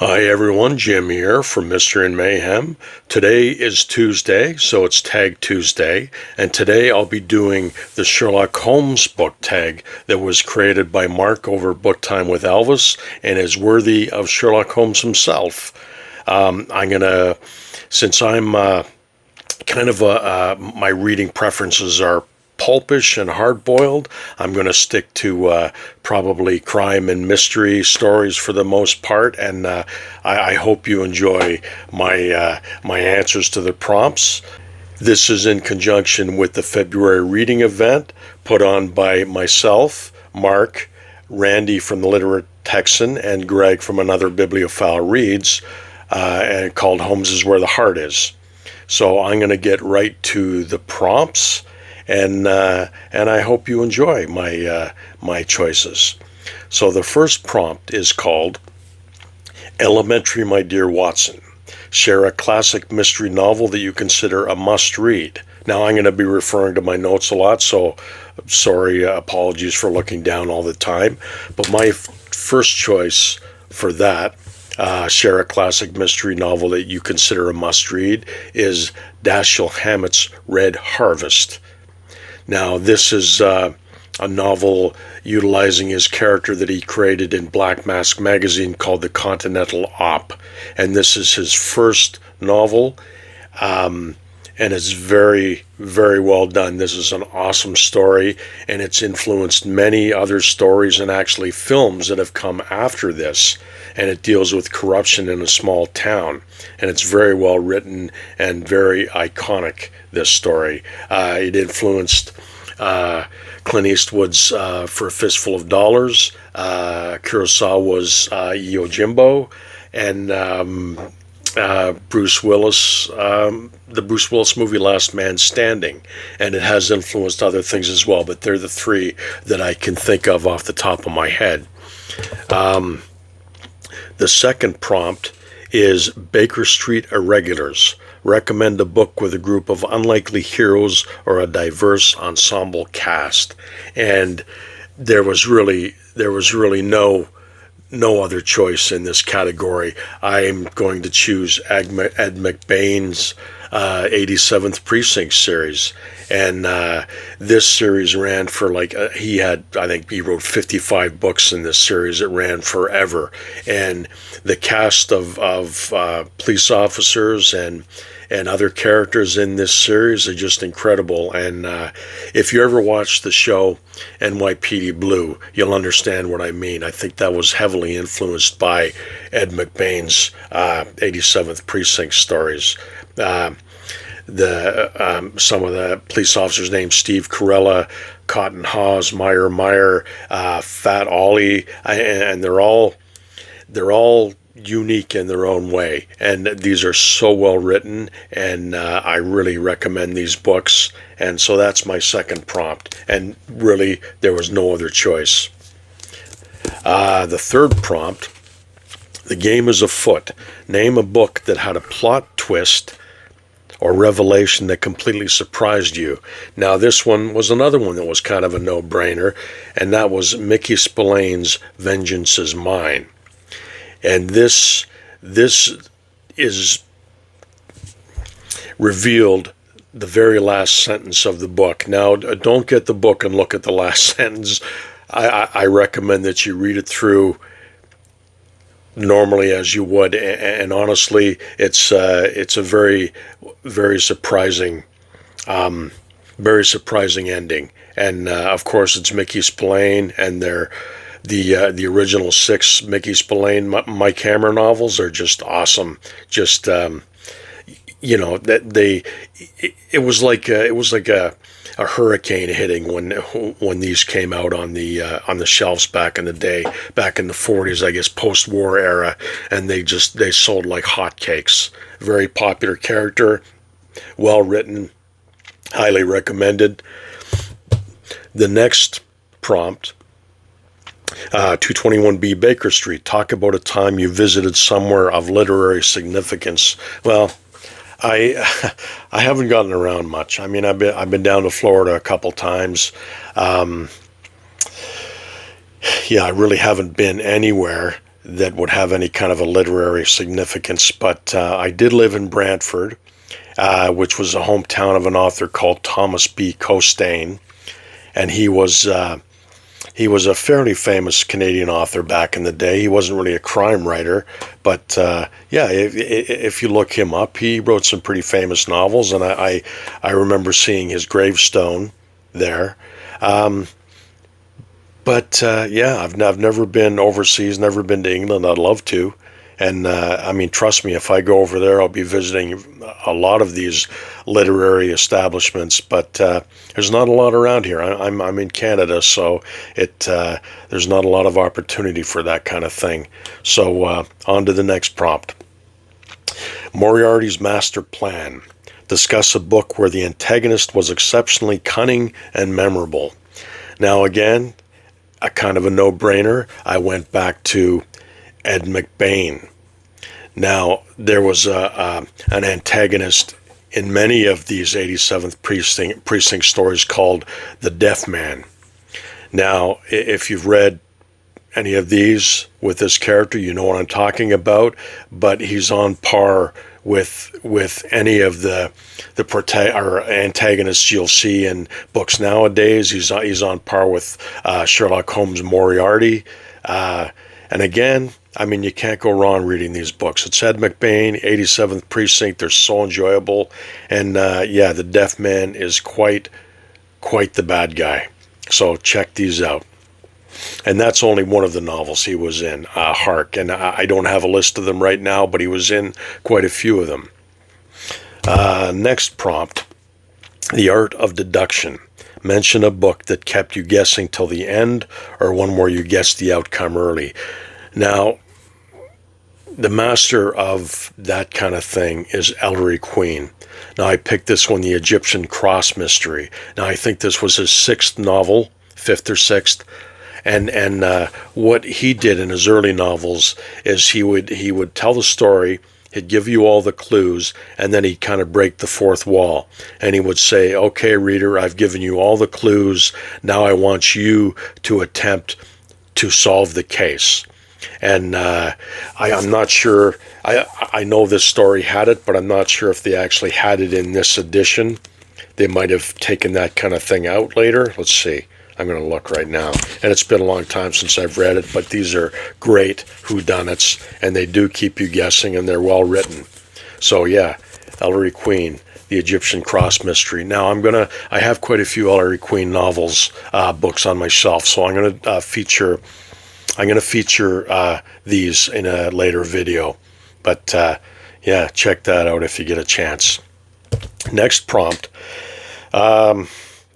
Hi everyone, Jim here from Mystery and Mayhem. Today is Tuesday, so it's Tag Tuesday, and today I'll be doing the Sherlock Holmes book tag that was created by Mark over Book Time with Elvis and is worthy of Sherlock Holmes himself. Since I'm my reading preferences are pulpish and hard-boiled, I'm going to stick to probably crime and mystery stories for the most part, and I hope you enjoy my answers to the prompts. This is in conjunction with the February reading event put on by myself, Mark, Randy from the Literate Texan, and Greg from Another Bibliophile Reads, and called Holmes is Where the Heart Is. So I'm going to get right to the prompts. And I hope you enjoy my choices. So the first prompt is called Elementary, My Dear Watson. Share a classic mystery novel that you consider a must-read. Now I'm going to be referring to my notes a lot, so sorry, apologies for looking down all the time. But my first choice for that, share a classic mystery novel that you consider a must-read, is Dashiell Hammett's Red Harvest. Now, this is a novel utilizing his character that he created in Black Mask magazine called The Continental Op. And this is his first novel, and it's very, very well done. This is an awesome story, and it's influenced many other stories and actually films that have come after this. And it deals with corruption in a small town. And it's very well written and very iconic, this story. It influenced Clint Eastwood's For a Fistful of Dollars, Kurosawa's Yojimbo, and Bruce Willis, the Bruce Willis movie Last Man Standing. And it has influenced other things as well, but they're the three that I can think of off the top of my head. The second prompt is Baker Street Irregulars. Recommend a book with a group of unlikely heroes or a diverse ensemble cast. And there was really no other choice in this category. I'm going to choose Ed McBain's 87th Precinct series. And this series ran for I think he wrote 55 books in this series. It ran forever. And the cast of police officers and other characters in this series are just incredible. And if you ever watch the show NYPD Blue, you'll understand what I mean. I think that was heavily influenced by Ed McBain's 87th Precinct stories. Some of the police officers named Steve Carella, Cotton Hawes, Meyer, Fat Ollie, and they're all unique in their own way. And these are so well written, and I really recommend these books. And so that's my second prompt. And really, there was no other choice. The third prompt, the game is afoot. Name a book that had a plot twist or revelation that completely surprised you. Now, this one was another one that was kind of a no-brainer, and that was Mickey Spillane's Vengeance is Mine. And this is revealed the very last sentence of the book. Now, don't get the book and look at the last sentence. I recommend that you read it through normally as you would, and honestly, it's a very, very surprising ending. And of course, it's Mickey Spillane, and the original 6 Mickey Spillane Mike Hammer novels are just awesome. Just it was like a hurricane hitting when these came out on the shelves back in the day, back in the 40s, I guess, post-war era, and they sold like hotcakes. Very popular character, well written, highly recommended. The next prompt, 221B Baker Street. Talk about a time you visited somewhere of literary significance. Well, I haven't gotten around much. I mean, I've been down to Florida a couple times. Yeah, I really haven't been anywhere that would have any kind of a literary significance. But I did live in Brantford, which was a hometown of an author called Thomas B. Costain, and he was a fairly famous Canadian author back in the day. He wasn't really a crime writer, but if you look him up, he wrote some pretty famous novels, and I remember seeing his gravestone there. I've never been overseas, never been to England. I'd love to. And trust me, if I go over there, I'll be visiting a lot of these literary establishments. But there's not a lot around here. I'm in Canada, so there's not a lot of opportunity for that kind of thing. So on to the next prompt. Moriarty's master plan. Discuss a book where the antagonist was exceptionally cunning and memorable. Now again, a kind of a no-brainer. I went back to Ed McBain. Now, there was an antagonist in many of these 87th Precinct stories called the Deaf Man. Now, if you've read any of these with this character, you know what I'm talking about, but he's on par with any of the antagonists you'll see in books nowadays. He's on par with Sherlock Holmes Moriarty. And again, you can't go wrong reading these books. It's Ed McBain, 87th Precinct. They're so enjoyable. And the Deaf Man is quite the bad guy. So check these out. And that's only one of the novels he was in, Hark. And I don't have a list of them right now, but he was in quite a few of them. Next prompt, The Art of Deduction. Mention a book that kept you guessing till the end, or one where you guessed the outcome early. Now, the master of that kind of thing is Ellery Queen. Now, I picked this one, The Egyptian Cross Mystery. Now, I think this was his 6th novel, 5th or 6th. And what he did in his early novels is he would tell the story. He'd give you all the clues, and then he'd kind of break the fourth wall. And he would say, okay, reader, I've given you all the clues. Now I want you to attempt to solve the case. And I'm not sure, I know this story had it, but I'm not sure if they actually had it in this edition. They might have taken that kind of thing out later. Let's see. I'm going to look right now. And it's been a long time since I've read it, but these are great whodunits, and they do keep you guessing, and they're well written. So yeah, Ellery Queen, The Egyptian Cross Mystery. Now I have quite a few Ellery Queen novels, books on my shelf, so I'm going to feature these in a later video. But check that out if you get a chance. Next prompt, The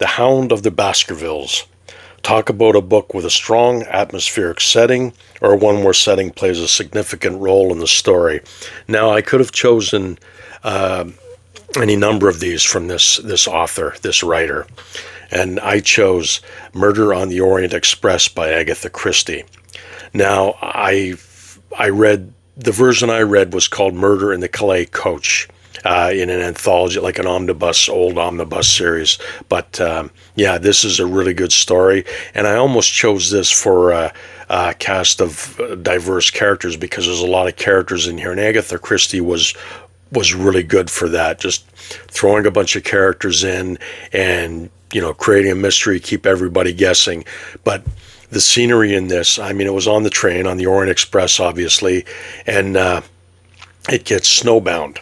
Hound of the Baskervilles. Talk about a book with a strong atmospheric setting, or one where setting plays a significant role in the story. Now, I could have chosen any number of these from this author, this writer, and I chose Murder on the Orient Express by Agatha Christie. Now, I read, the version I read was called Murder in the Calais Coach, in an anthology, like an old omnibus series. But this is a really good story, and I almost chose this for a cast of diverse characters, because there's a lot of characters in here, and Agatha Christie was really good for that, just throwing a bunch of characters in and creating a mystery, keep everybody guessing. But the scenery in this, it was on the train, on the Orient Express, obviously, and it gets snowbound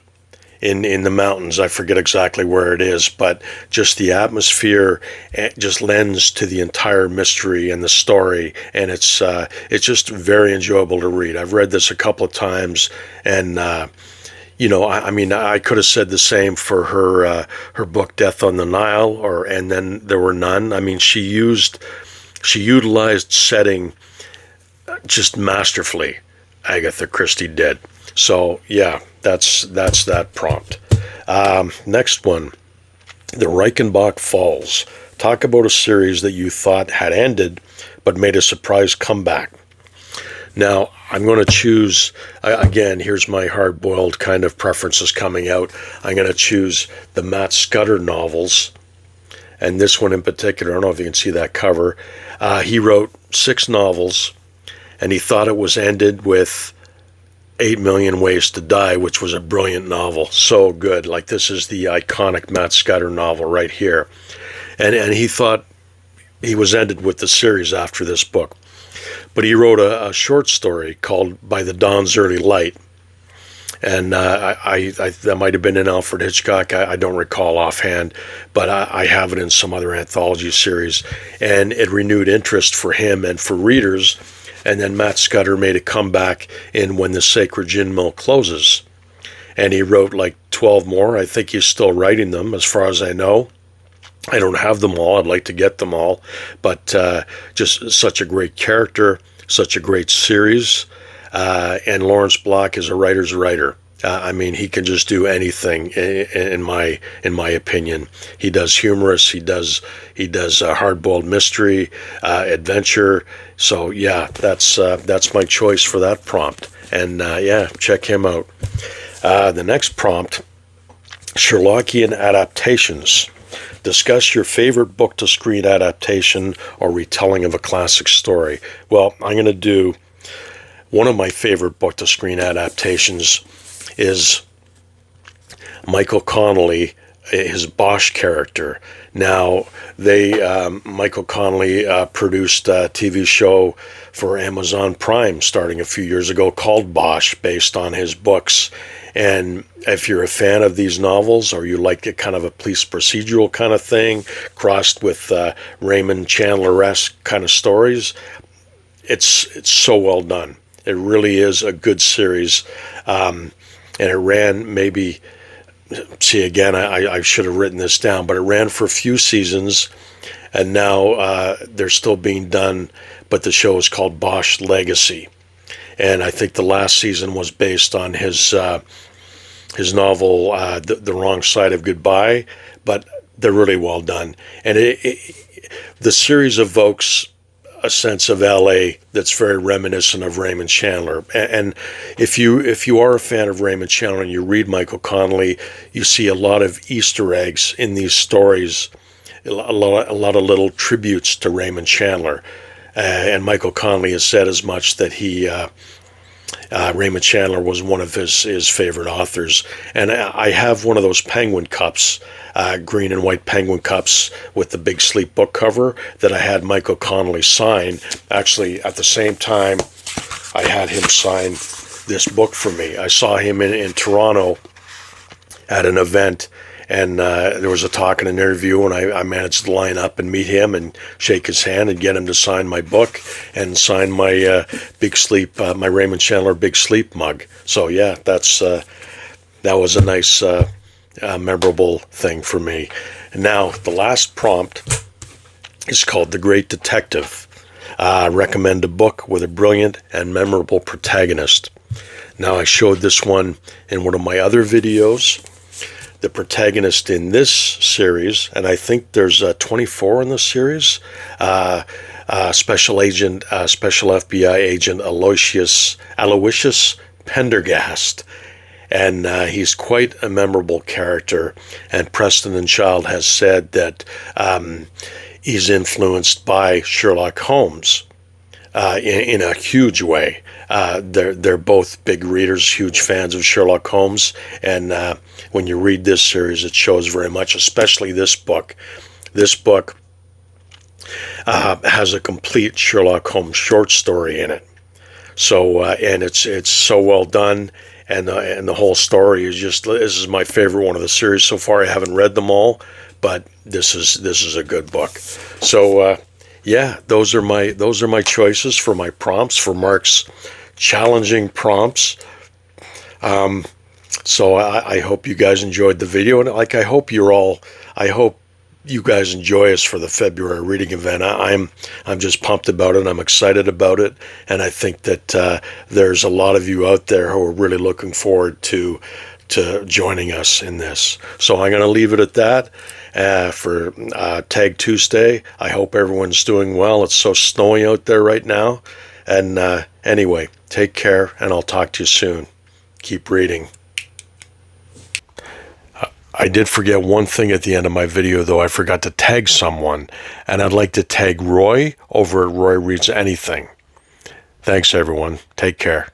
in the mountains. I forget exactly where it is, but just the atmosphere just lends to the entire mystery and the story, and it's just very enjoyable to read. I've read this a couple of times, and I could have said the same for her book Death on the Nile, and then there were none. She utilized setting just masterfully. Agatha Christie did. So yeah, that's that prompt. Next one, The Reichenbach Falls. Talk about a series that you thought had ended but made a surprise comeback. Now, I'm going to choose, again, here's my hard-boiled kind of preferences coming out. I'm going to choose the Matt Scudder novels, and this one in particular, I don't know if you can see that cover. He wrote 6 novels, and he thought it was ended with 8 Million Ways to Die, which was a brilliant novel. So good. Like, this is the iconic Matt Scudder novel right here. And he thought he was ended with the series after this book. But he wrote a short story called By the Dawn's Early Light. And that might have been in Alfred Hitchcock. I don't recall offhand, but I have it in some other anthology series. And it renewed interest for him and for readers. And then Matt Scudder made a comeback in When the Sacred Ginmill Closes. And he wrote like 12 more. I think he's still writing them, as far as I know. I don't have them all. I'd like to get them all. But just such a great character, such a great series. And Lawrence Block is a writer's writer. I mean, he can just do anything. In my opinion, he does humorous. He does hard-boiled mystery, adventure. So yeah, that's my choice for that prompt. And yeah, check him out. The next prompt: Sherlockian adaptations. Discuss your favorite book-to-screen adaptation or retelling of a classic story. Well, I'm going to do one of my favorite book-to-screen adaptations is Michael Connelly, his Bosch character. Now, Michael Connelly produced a TV show for Amazon Prime starting a few years ago called Bosch, based on his books. And if you're a fan of these novels, or you like a kind of a police procedural kind of thing, crossed with Raymond Chandler-esque kind of stories, it's so well done. It really is a good series. And it ran maybe, see again, I should have written this down, but it ran for a few seasons, and now they're still being done, but the show is called Bosch Legacy. And I think the last season was based on his novel, The Wrong Side of Goodbye, but they're really well done. And the series evokes a sense of LA that's very reminiscent of Raymond Chandler. And if you are a fan of Raymond Chandler and you read Michael Connelly, you see a lot of Easter eggs in these stories, a lot of little tributes to Raymond Chandler. And Michael Connelly has said as much, that Raymond Chandler was one of his favorite authors. And I have one of those Penguin cups, green and white Penguin cups with the Big Sleep book cover, that I had Michael Connelly sign. Actually, at the same time, I had him sign this book for me. I saw him in Toronto at an event, and there was a talk and an interview, and I managed to line up and meet him and shake his hand and get him to sign my book and sign my Big Sleep, my Raymond Chandler Big Sleep mug. So yeah, that was a nice, memorable thing for me. And now the last prompt is called The Great Detective. Recommend a book with a brilliant and memorable protagonist. Now, I showed this one in one of my other videos. The protagonist in this series, and I think there's 24 in the series, Special FBI Agent Aloysius Pendergast. And he's quite a memorable character. And Preston and Child has said that he's influenced by Sherlock Holmes in a huge way. They're both big readers, huge fans of Sherlock Holmes. And when you read this series, it shows very much, especially this book. This book has a complete Sherlock Holmes short story in it. So, and it's so well done. And the whole story is just, this is my favorite one of the series so far. I haven't read them all, but this is a good book. So yeah, those are my choices for my prompts, for Mark's challenging prompts. So I hope you guys enjoyed the video, and like I hope you guys enjoy us for the February reading event. I'm just pumped about it. I'm excited about it, and I think that there's a lot of you out there who are really looking forward to joining us in this. So I'm going to leave it at that for Tag Tuesday. I hope everyone's doing well. It's so snowy out there right now. And anyway, take care, and I'll talk to you soon. Keep reading. I did forget one thing at the end of my video, though. I forgot to tag someone, and I'd like to tag Roy over at Roy Reads Anything. Thanks, everyone. Take care.